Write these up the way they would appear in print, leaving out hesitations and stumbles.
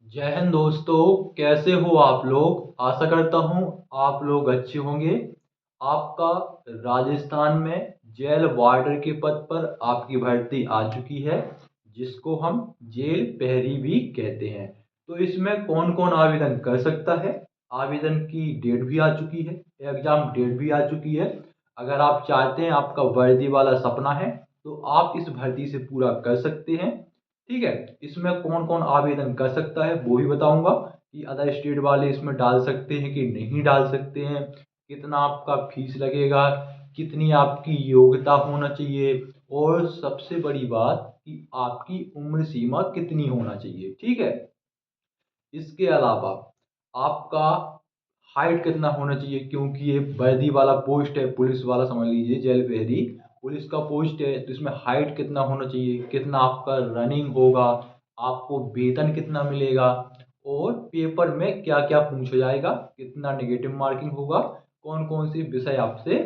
जय हिंद दोस्तों। कैसे हो आप लोग? आशा करता हूँ आप लोग अच्छे होंगे। आपका राजस्थान में जेल वार्डर के पद पर आपकी भर्ती आ चुकी है, जिसको हम जेल प्रहरी भी कहते हैं। तो इसमें कौन कौन आवेदन कर सकता है? आवेदन की डेट भी आ चुकी है, एग्जाम डेट भी आ चुकी है। अगर आप चाहते हैं, आपका वर्दी वाला सपना है, तो आप इस भर्ती से पूरा कर सकते हैं। ठीक है। इसमें कौन कौन आवेदन कर सकता है वो भी बताऊंगा कि अदर स्टेट वाले इसमें डाल सकते हैं कि नहीं डाल सकते हैं, कितना आपका फीस लगेगा, कितनी आपकी योग्यता होना चाहिए, और सबसे बड़ी बात कि आपकी उम्र सीमा कितनी होना चाहिए। ठीक है। इसके अलावा आपका हाइट कितना होना चाहिए, क्योंकि ये वर्दी वाला पोस्ट है, पुलिस वाला समझ लीजिए, जेल प्रहरी पुलिस का पोस्ट है, तो इसमें हाइट कितना होना चाहिए, कितना आपका रनिंग होगा, आपको वेतन कितना मिलेगा, और पेपर में क्या क्या पूछा जाएगा, कितना नेगेटिव मार्किंग होगा, कौन कौन से विषय आपसे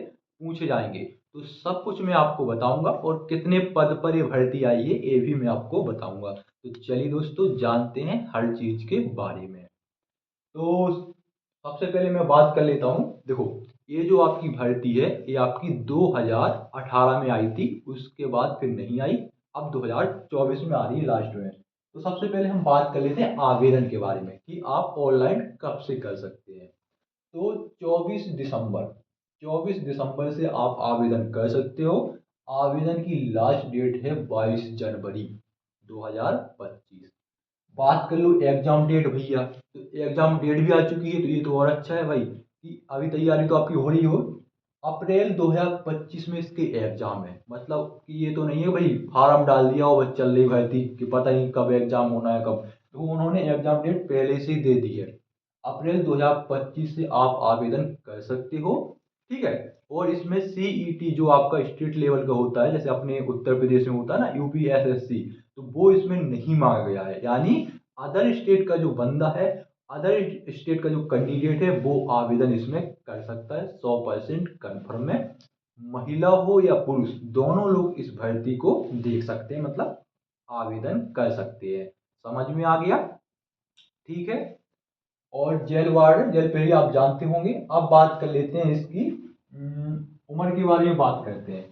पूछे जाएंगे, तो सब कुछ मैं आपको बताऊंगा। और कितने पद पर ये भर्ती आई है ये भी मैं आपको बताऊंगा। तो चलिए दोस्तों, जानते हैं हर चीज के बारे में। तो सबसे पहले मैं बात कर लेता हूँ। देखो, ये जो आपकी भर्ती है ये आपकी 2018 में आई थी, उसके बाद फिर नहीं आई। अब 2024 में आ रही है लास्ट में। तो सबसे पहले हम बात कर लेते हैं आवेदन के बारे में कि आप ऑनलाइन कब से कर सकते हैं। तो 24 दिसंबर से आप आवेदन कर सकते हो। आवेदन की लास्ट डेट है 22 जनवरी 2025। बात कर लो एग्जाम डेट भैया, तो एग्जाम डेट भी आ चुकी है, तो ये तो और अच्छा है भाई कि अभी तैयारी तो आपकी हो रही हो। अप्रैल 2025 में इसके एग्जाम है, मतलब कि ये तो नहीं है भाई फार्म डाल दिया और बस चल रही भर्ती कि पता नहीं कब एग्जाम होना है कब। तो उन्होंने एग्जाम डेट पहले से ही दे दी है। अप्रैल 2025 से आप आवेदन कर सकते हो। ठीक है। और इसमें सीईटी जो आपका स्टेट लेवल का होता है, जैसे अपने उत्तर प्रदेश में होता है ना यूपीएसएससी, तो वो इसमें नहीं मांगा गया है। यानी अदर स्टेट का जो बंदा है, अदर स्टेट का जो कैंडिडेट है, वो आवेदन इसमें कर सकता है। 100% कन्फर्म है। महिला हो या पुरुष, दोनों लोग इस भर्ती को देख सकते हैं, मतलब आवेदन कर सकते हैं। समझ में आ गया? ठीक है। और जेल वार्ड जेल पेरी आप जानते होंगे। अब बात कर लेते हैं इसकी उम्र के बारे में बात करते हैं।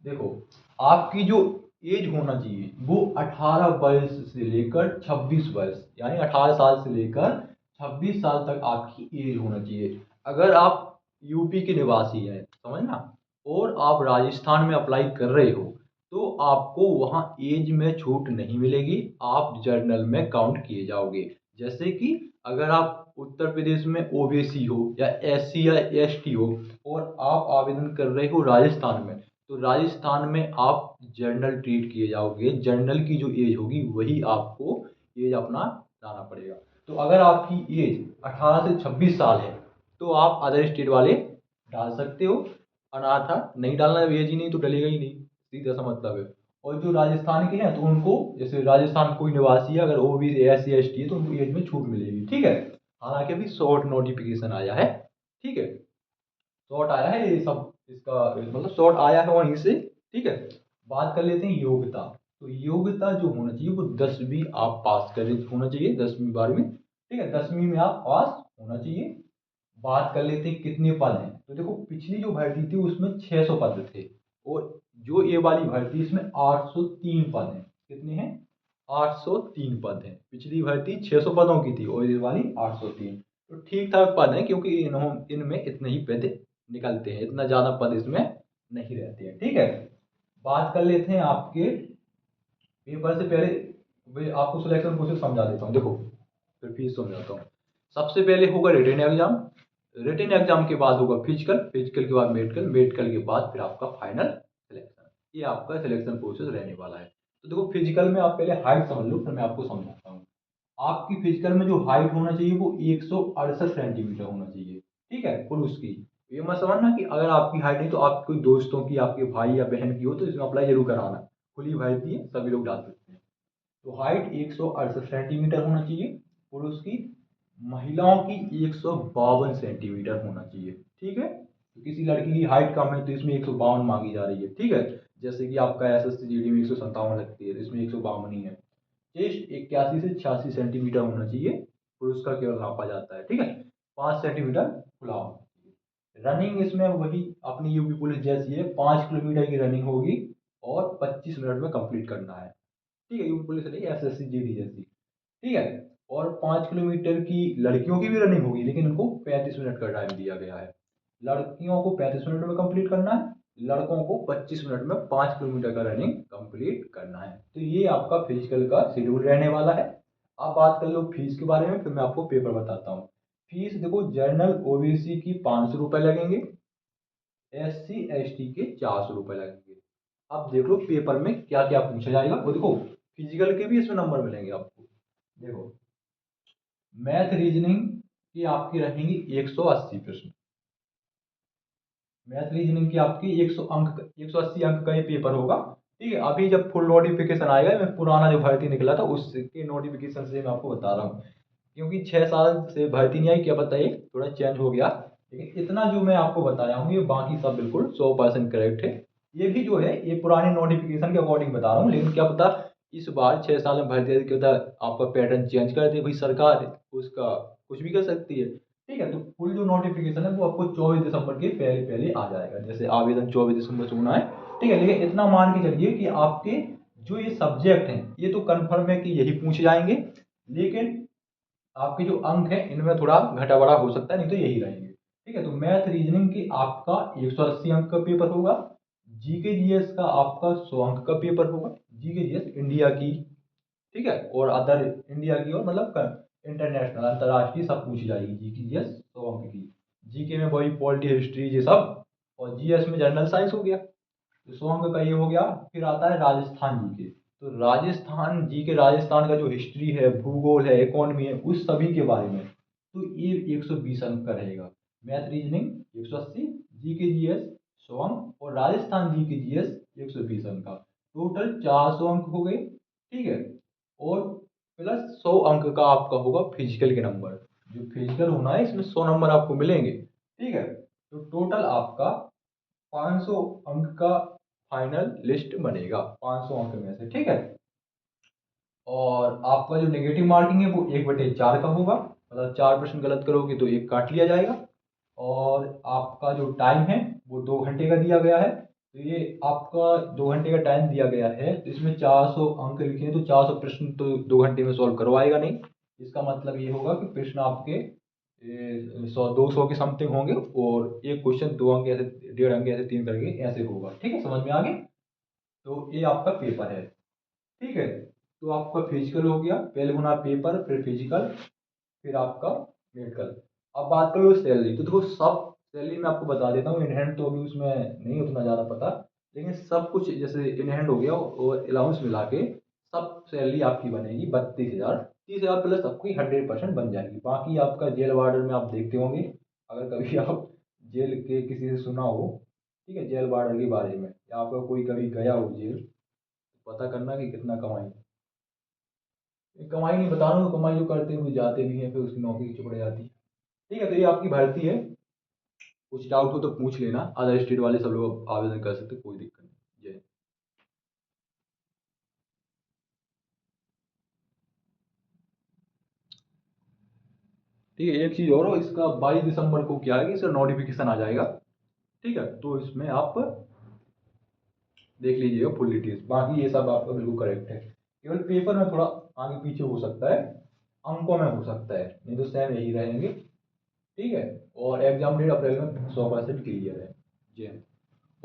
देखो, आपकी जो एज होना चाहिए वो 18 वर्ष से लेकर 26 वर्ष, यानी 18 साल से लेकर 26 साल तक आपकी एज होना चाहिए। अगर आप यूपी के निवासी हैं, समझना, और आप राजस्थान में अप्लाई कर रहे हो, तो आपको वहाँ एज में छूट नहीं मिलेगी, आप जर्नल में काउंट किए जाओगे। जैसे कि अगर आप उत्तर प्रदेश में ओबीसी हो या एससी या एसटी हो, और आप आवेदन कर रहे हो राजस्थान में, तो राजस्थान में आप जर्नल ट्रीट किए जाओगे। जर्नल की जो एज होगी वही आपको एज अपना लाना पड़ेगा। तो अगर आपकी एज 18 से 26 साल है, तो आप अदर स्टेट वाले डाल सकते हो। अनाथा नहीं डालना, एज ही नहीं तो डलेगा ही नहीं, सीधा सा मतलब है। और जो राजस्थान के हैं तो उनको, जैसे राजस्थान कोई निवासी है, अगर वो भी एस सी एस टी है, तो उनको एज में छूट मिलेगी। ठीक है। हालांकि अभी शॉर्ट नोटिफिकेशन आया है। ठीक है। शॉर्ट आया है ये सब इसका, मतलब शॉर्ट आया है वहीं से। ठीक है। बात कर लेते हैं योग्यता। तो योग्यता जो होना चाहिए वो 10वीं आप पास कर होना चाहिए, 10वीं 12वीं। ठीक है, 10वीं में आप पास होना चाहिए। बात कर लेते हैं कितने पद हैं। तो देखो, पिछली जो भर्ती थी उसमें 600 पद थे, और जो ये वाली भर्ती इसमें 803 पद हैं। कितने हैं? 803 पद हैं। पिछली भर्ती 600 पदों की थी और ये वाली 803। तो ठीक ठाक पद हैं, क्योंकि इनमें इतने ही पद निकलते हैं, इतना ज़्यादा पद इसमें नहीं रहते हैं। ठीक है। बात कर लेते हैं आपके पेपर से पहले, आपको सिलेक्शन प्रोसेस समझा देता हूँ। देखो, फिर फीस समझाता हूँ। सबसे पहले होगा रिटन एग्जाम। रिटन एग्जाम के बाद होगा फिजिकल, फिजिकल के बाद मेडिकल, मेडिकल के बाद फिर आपका फाइनल सिलेक्शन। ये आपका सिलेक्शन प्रोसेस रहने वाला है। तो देखो, फिजिकल में आप पहले हाइट समझ लो, फिर मैं आपको समझाता हूँ। आपकी फिजिकल में जो हाइट होना चाहिए वो 168 सेंटीमीटर होना चाहिए। ठीक है, पुरुष की। ये मत समझना कि अगर आपकी हाइट नहीं, तो आप कोई दोस्तों की, आपके भाई या बहन की हो, तो इसमें अप्लाई जरूर कराना। खुली भर्ती है, सभी लोग डाल सकते हैं। तो हाइट 168 सेंटीमीटर होना चाहिए पुरुष की। महिलाओं की 152 सेंटीमीटर होना चाहिए। ठीक है। तो किसी लड़की की हाइट कम है तो इसमें 152 मांगी जा रही है। ठीक है। जैसे कि आपका S S C G D में 157 लगती है, तो इसमें 152 ही है। चेस्ट 81 से 86 सेंटीमीटर होना चाहिए, पुरुष का केवल नापा जाता है, ठीक है। 5 सेंटीमीटर खुला होना चाहिए। रनिंग इसमें वही अपनी यूपी पुलिस जैसी है, 5 किलोमीटर की रनिंग होगी और 25 मिनट में कंप्लीट करना है, ठीक है। यूपी पुलिस नहीं, एसएससी जीडी जैसी, ठीक है। और 5 किलोमीटर की लड़कियों की भी रनिंग होगी, लेकिन उनको 35 मिनट का टाइम दिया गया है। लड़कियों को 35 मिनट में कंप्लीट करना है, लड़कों को 25 मिनट में 5 किलोमीटर का रनिंग कंप्लीट करना है। तो ये आपका फिजिकल का शेड्यूल रहने वाला है। आप बात कर लो फीस के बारे में, फिर मैं आपको पेपर बताता हूँ। फीस देखो, जनरल ओबीसी की 500 रुपये लगेंगे, SC ST के 400 रुपये लगेंगे। अब देख लो पेपर में क्या क्या पूछा जाएगा, वो देखो फिजिकल के भी इसमें नंबर मिलेंगे आपको। देखो मैथ रीजनिंग की आपकी रहेंगी 180 प्रश्न। मैथ रीजनिंग की आपकी 180 अंक का ये पेपर होगा, ठीक है। अभी जब फुल नोटिफिकेशन आएगा, मैं पुराना जो भर्ती निकला था उसके नोटिफिकेशन से मैं आपको बता रहा हूँ, क्योंकि 6 साल से भर्ती नहीं आई, क्या पता ये थोड़ा चेंज हो गया। लेकिन इतना जो मैं आपको बताया हूँ ये बाकी सब बिल्कुल 100% करेक्ट है। ये भी जो है ये पुराने नोटिफिकेशन के अकॉर्डिंग बता रहा हूँ, लेकिन क्या पता इस बार 6 साल में भर्ती आई, क्या पता आपका पैटर्न चेंज कर दे, भाई सरकार है उसका कुछ भी कर सकती है, ठीक है। तो फुल जो नोटिफिकेशन है वो आपको 24 दिसंबर के पहले पहले आ जाएगा, जैसे आवेदन 24 दिसंबर से होना है, ठीक है। लेकिन इतना मान के चलिए कि आपके जो ये सब्जेक्ट हैं ये तो कन्फर्म है कि यही पूछे जाएंगे, लेकिन आपके जो अंक है इनमें थोड़ा घटा बढ़ा हो सकता है, नहीं तो यही रहेंगे, ठीक है। तो मैथ रीजनिंग की आपका 180 अंक का पेपर होगा। जीके जीएस का आपका 100 अंक का पेपर होगा। जीके जीएस इंडिया की, ठीक है, और अदर इंडिया की और मतलब इंटरनेशनल अंतर्राष्ट्रीय सब पूछी जाएगी जीके जीएस 100 अंक की। जीके में वही पॉलिटी हिस्ट्री ये सब, और जीएस में जनरल साइंस हो गया, तो 100 अंक का ये हो गया। फिर आता है राजस्थान जीके। तो राजस्थान जीके, राजस्थान का जो हिस्ट्री है, भूगोल है, इकोनॉमी है, उस सभी के बारे में, तो ये 120 अंक का रहेगा। मैथ रीजनिंग 180, जीके जीएस 100 अंक और राजस्थान जीके जीएस 120 अंक का, टोटल 400 अंक हो गए, ठीक है। और प्लस 100 अंक का आपका होगा फिजिकल के नंबर। जो फिजिकल होना है इसमें 100 नंबर आपको मिलेंगे, ठीक है। तो टोटल आपका 500 अंक का फाइनल लिस्ट बनेगा 500 अंक में से, ठीक है। और आपका जो नेगेटिव मार्किंग है वो 1/4 का होगा, मतलब 4 प्रश्न गलत करोगे तो एक काट लिया जाएगा। और आपका जो टाइम है वो 2 घंटे का दिया गया है। तो ये आपका 2 घंटे का टाइम दिया गया है, तो इसमें 400 अंक लिखे हैं, तो 400 प्रश्न तो 2 घंटे में सॉल्व करवाएगा नहीं। इसका मतलब ये होगा कि प्रश्न आपके 100 200 के समथिंग होंगे, और एक क्वेश्चन 2 अंक ऐसे, 1.5 अंक ऐसे, 3 करके ऐसे होगा, ठीक है। समझ में आ गया। तो ये आपका पेपर है, ठीक है। तो आपका फिजिकल हो गया, पहले होना पेपर, फिर फिजिकल, फिर आपका मेडिकल। अब बात करो सैलरी, तो देखो सब सैलरी मैं आपको बता देता हूँ। इन हैंड तो अभी उसमें नहीं उतना ज़्यादा पता, लेकिन सब कुछ जैसे इन हैंड हो गया और अलाउंस मिला के सब सैलरी आपकी बनेगी 32,000। 30,000 प्लस आपकी 100% बन जाएगी। बाकी आपका जेल वार्डन में आप देखते होंगे, अगर कभी आप जेल के किसी से सुना हो, ठीक है, जेल वार्डन के बारे में, या आपका कोई कभी गया हो जेल, तो पता करना कि कितना कमाई। कमाई नहीं बता रहा हूँ, कमाई जो करते हैं वो जाते भी हैं, फिर उसकी नौकरी चुपड़ जाती है, ठीक है। तो ये आपकी भर्ती है। कुछ डाउट हो तो पूछ लेना, अदर स्टेट वाले सब लोग आवेदन कर सकते, कोई दिक्कत नहीं। जय। ठीक है, एक चीज़ और हो, इसका 22 दिसंबर को क्या है कि इसका नोटिफिकेशन आ जाएगा, ठीक है। तो इसमें आप देख लीजिएगा फुल डिटेल्स, बाकी ये सब आपका बिल्कुल करेक्ट है। केवल पेपर में थोड़ा आगे पीछे हो सकता है, अंकों में हो सकता है, नहीं तो सेम यही रहेंगे, ठीक है। और एग्जाम डेट अप्रैल में 100% क्लियर है। जी हाँ।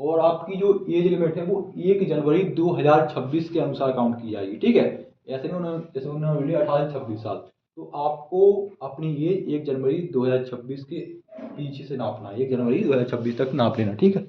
और आपकी जो एज लिमिट है वो 1 जनवरी 2026 के अनुसार काउंट की जाएगी, ठीक है। ऐसे में उन्होंने, जैसे उन्होंने बोली 18 से 26 साल, तो आपको अपनी एज 1 जनवरी 2026 के पीछे से नापना है, 1 जनवरी 2026 तक नाप लेना, ठीक है।